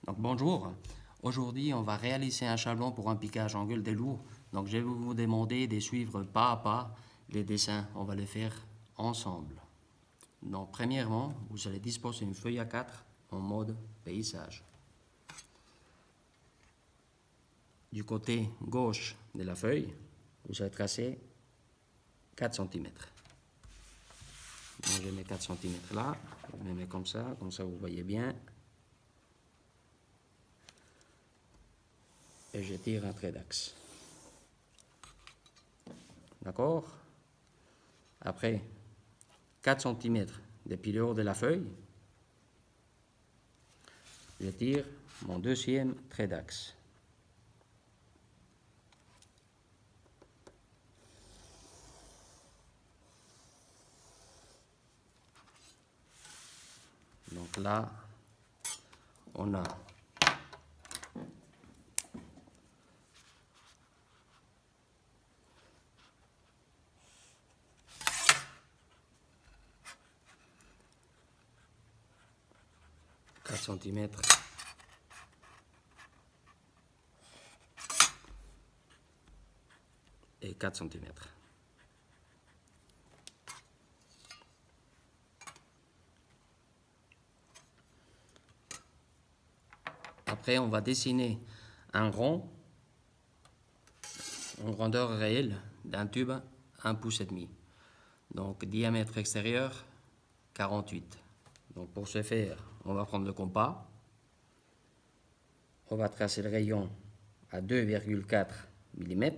Donc bonjour, aujourd'hui on va réaliser un chablon pour un piquage en gueule des lourds. Donc je vais vous demander de suivre pas à pas les dessins, on va les faire ensemble. Donc premièrement, vous allez disposer une feuille A4 en mode paysage. Du côté gauche de la feuille, vous allez tracer 4 cm. Donc je mets 4 cm là, je me mets comme ça vous voyez bien. Et je tire un trait d'axe. D'accord? Après 4 cm depuis le haut de la feuille, je tire mon deuxième trait d'axe. Donc là, on a quatre centimètres et 4 centimètres. Après, on va dessiner un rond en grandeur réelle d'un tube 1,5 pouce. Donc, diamètre extérieur 48. Donc, pour ce faire, on va prendre le compas. On va tracer le rayon à 2,4 mm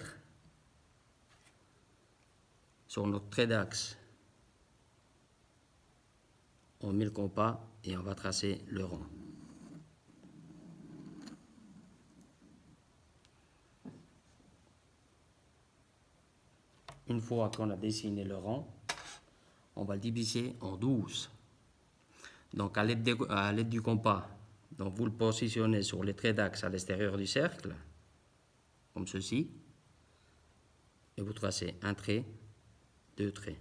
sur notre trait d'axe. On met le compas et on va tracer le rond. Une fois qu'on a dessiné le rond, on va le diviser en 12. Donc à l'aide du compas, donc vous le positionnez sur les traits d'axe à l'extérieur du cercle, comme ceci, et vous tracez un trait, deux traits.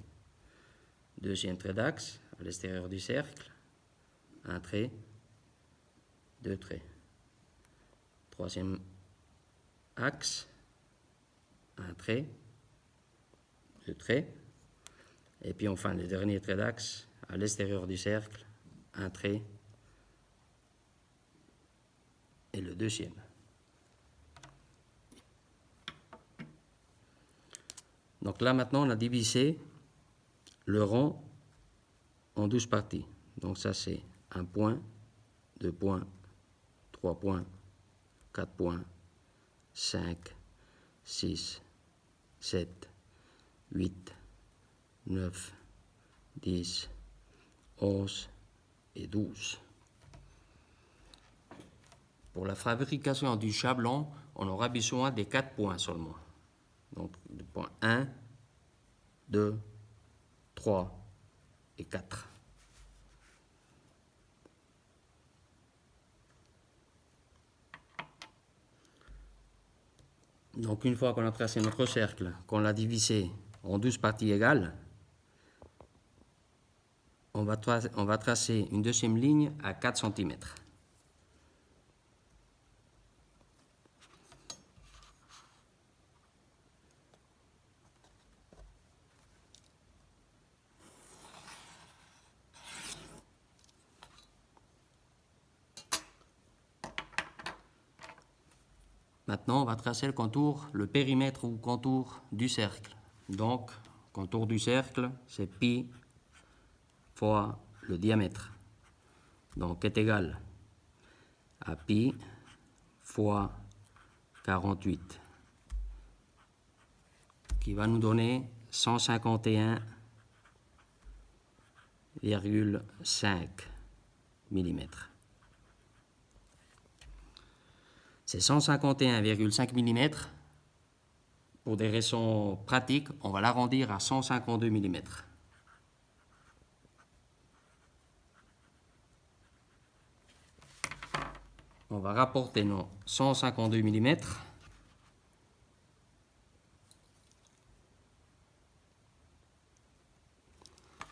Deuxième trait d'axe à l'extérieur du cercle, un trait, deux traits. Troisième axe, un trait, deux traits. Et puis enfin le dernier trait d'axe à l'extérieur du cercle, un trait et le deuxième. Donc là maintenant on a divisé le rond en 12 parties. Donc ça c'est un point, 2 points, 3 points, 4 points, 5, 6, 7, 8, 9, 10, 11 et 12. Pour la fabrication du chablon, on aura besoin de 4 points seulement. Donc, le point 1, 2, 3 et 4. Donc, une fois qu'on a tracé notre cercle, qu'on l'a divisé en 12 parties égales, on va tracer une deuxième ligne à 4 cm. Maintenant, on va tracer le contour, le périmètre ou contour du cercle. Donc, contour du cercle, c'est pi fois le diamètre. Donc, est égal à pi fois 48, qui va nous donner 151,5 mm. C'est 151,5 mm. Pour des raisons pratiques, on va l'arrondir à 152 mm. On va rapporter nos 152 mm.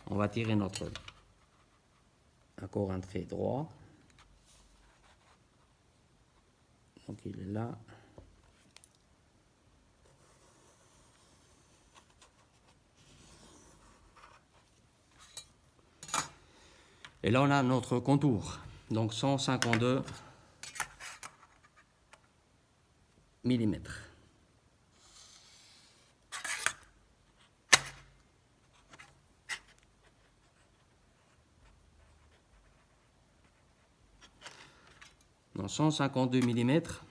On va tirer notre encore un trait droit. Donc il est là. Et là, on a notre contour. Donc 152 millimètres. Dans 152 millimètres,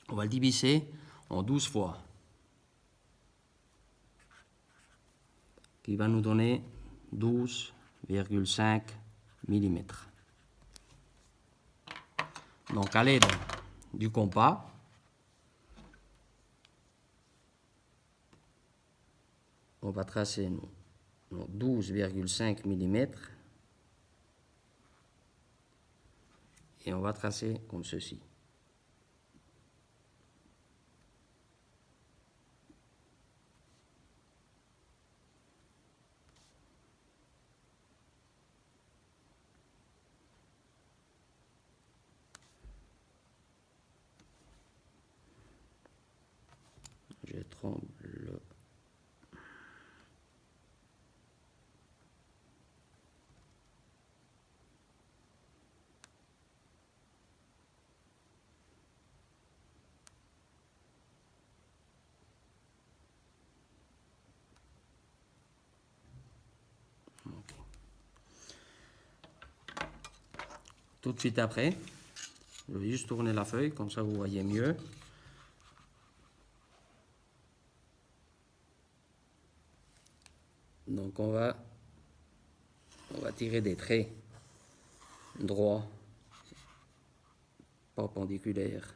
on va le diviser en 12 fois. Qui va nous donner 12,5 millimètres. Donc à l'aide du compas, on va tracer nos 12,5 millimètres et on va tracer comme ceci. Je tremble le... Okay. Tout de suite après, je vais juste tourner la feuille, comme ça vous voyez mieux. Donc on va tirer des traits droits, perpendiculaires.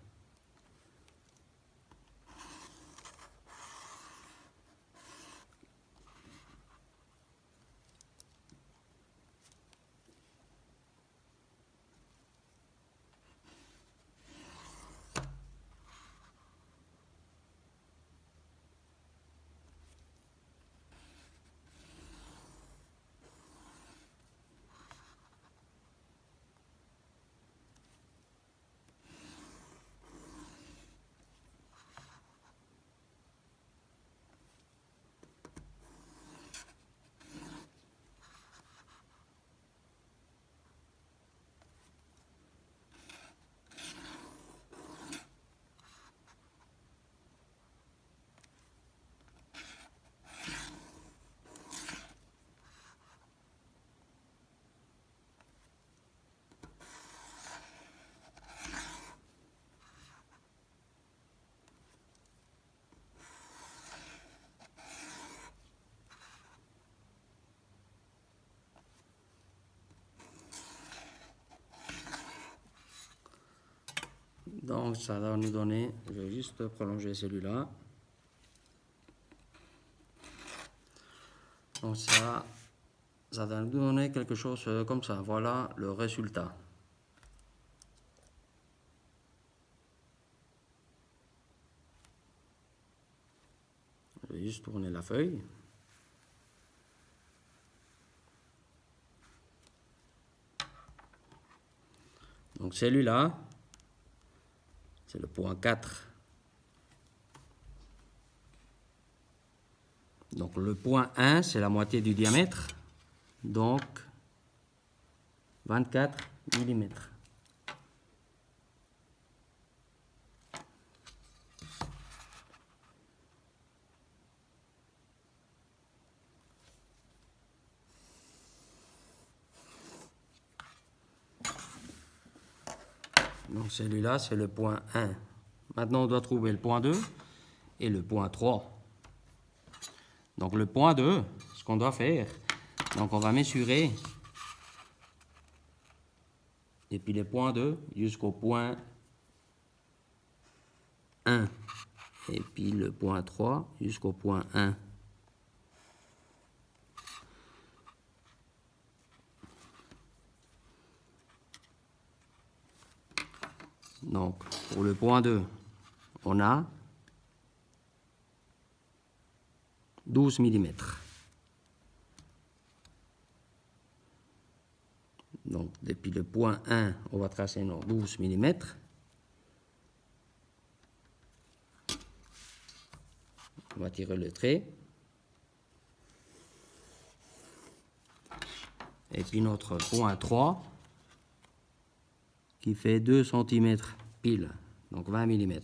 Donc ça va nous donner, je vais juste prolonger celui-là. Donc ça va nous donner quelque chose comme ça. Voilà le résultat. Je vais juste tourner la feuille. Donc celui-là, c'est le point 4. Donc le point 1, c'est la moitié du diamètre. Donc 24 millimètres. Donc celui-là, c'est le point 1. Maintenant, on doit trouver le point 2 et le point 3. Donc le point 2, ce qu'on doit faire, donc on va mesurer depuis le point 2 jusqu'au point 1. Et puis le point 3 jusqu'au point 1. Donc, pour le point 2, on a 12 mm. Donc, depuis le point 1, on va tracer nos 12 mm. On va tirer le trait. Et puis notre point 3 qui fait 2 cm pile, donc 20 mm.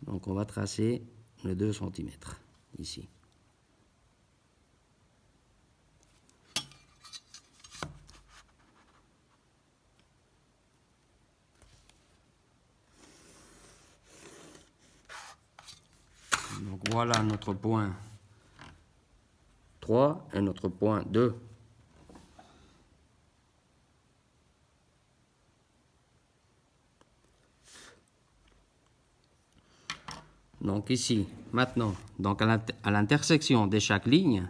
Donc on va tracer le 2 cm ici. Donc voilà notre point 3 et notre point 2. Donc ici, maintenant, donc à l'intersection de chaque ligne,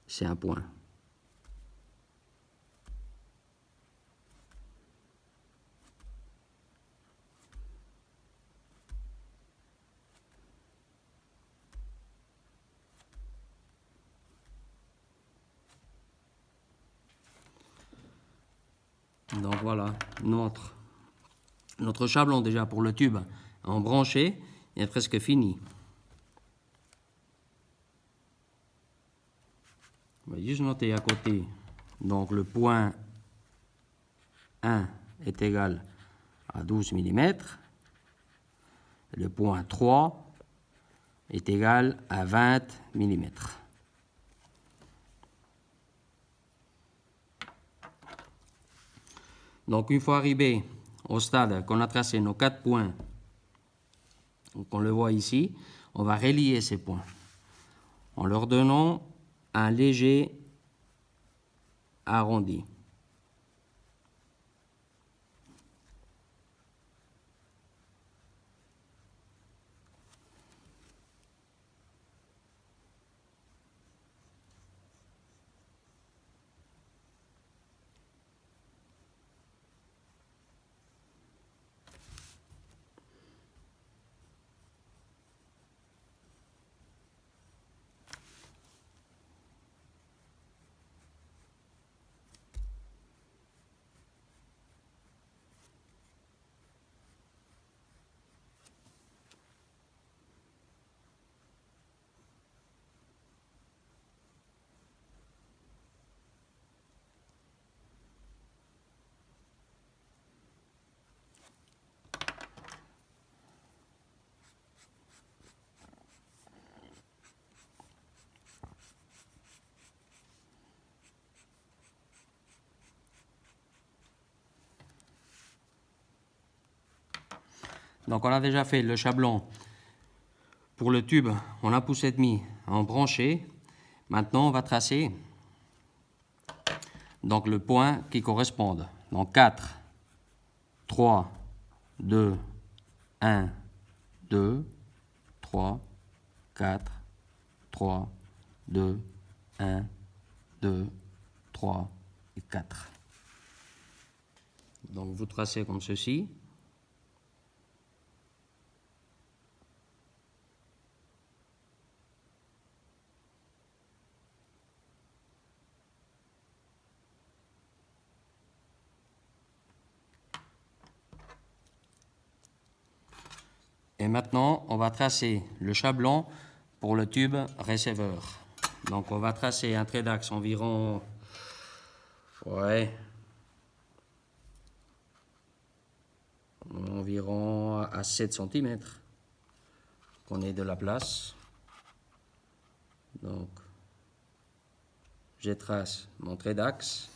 c'est un point. Donc voilà, notre chablon déjà pour le tube en branché est presque fini. On va juste noter à côté, donc le point 1 est égal à 12 mm, le point 3 est égal à 20 mm. Donc une fois arrivé au stade qu'on a tracé nos 4 points, donc on le voit ici, on va relier ces points en leur donnant un léger arrondi. Donc on a déjà fait le chablon pour le tube, on a pouce et demi en branché. Maintenant on va tracer donc le point qui correspond. Donc 4, 3, 2, 1, 2, 3, 4, 3, 2, 1, 2, 3 et 4. Donc vous tracez comme ceci. Et maintenant, on va tracer le chablon pour le tube receveur. Donc on va tracer un trait d'axe environ à 7 cm. Qu'on ait de la place. Donc je trace mon trait d'axe.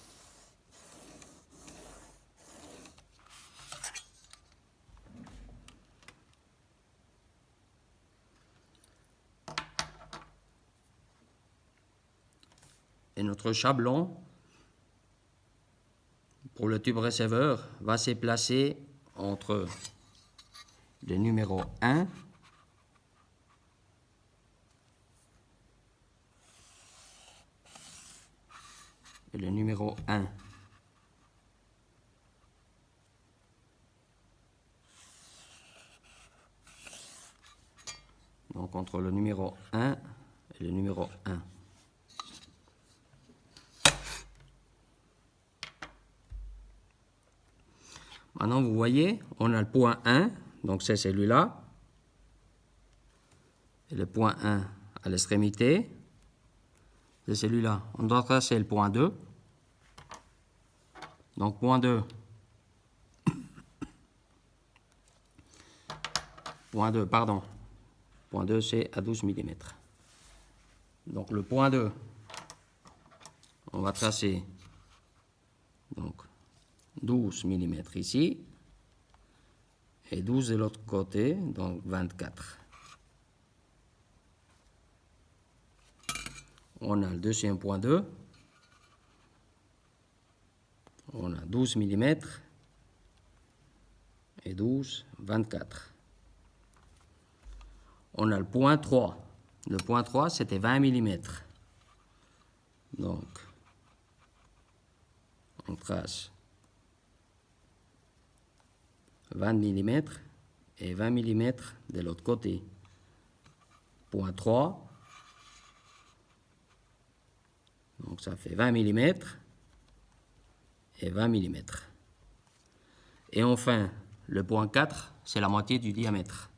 Et notre chablon pour le tube receveur va se placer entre le numéro 1 et le numéro 1. Donc entre le numéro 1 et le numéro 1. Maintenant, vous voyez, on a le point 1, donc c'est celui-là. et le point 1 à l'extrémité de celui-là. On doit tracer le point 2. Donc point 2. Point 2, pardon. Point 2, c'est à 12 mm. Donc le point 2, on va tracer donc 12 mm ici et 12 de l'autre côté, donc 24. On a le deuxième point 2, on a 12 mm et 12, 24. On a le point 3. Le point 3, c'était 20 mm. Donc, on trace 20 mm et 20 mm de l'autre côté. Point 3. Donc, ça fait 20 mm et 20 mm. Et enfin, le point 4, c'est la moitié du diamètre.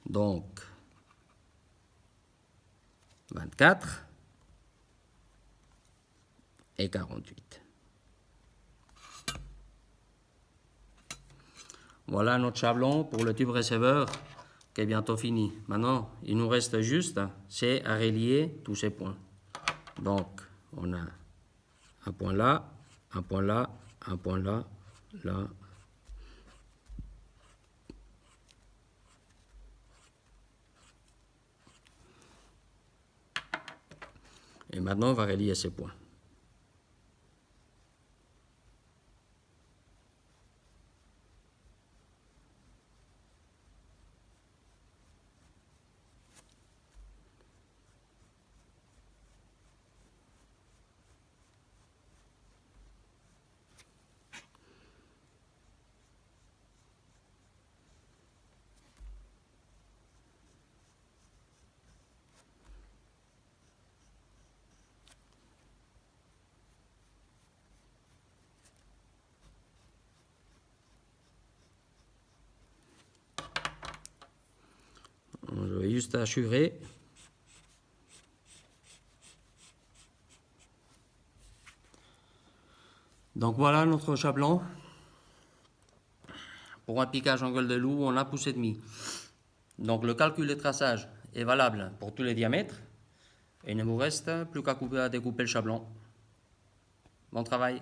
Donc, 24 et 48. Voilà notre chablon pour le tube receveur qui est bientôt fini. Maintenant, il nous reste juste, c'est à relier tous ces points. Donc, on a un point là, un point là, un point là, là. Et maintenant, on va relier ces points. Je vais juste assurer. Donc voilà notre chablon. Pour un piquage en gueule de loup, on a pouce et demi. Donc le calcul de traçage est valable pour tous les diamètres. Et il ne vous reste plus qu'à découper le chablon. Bon travail.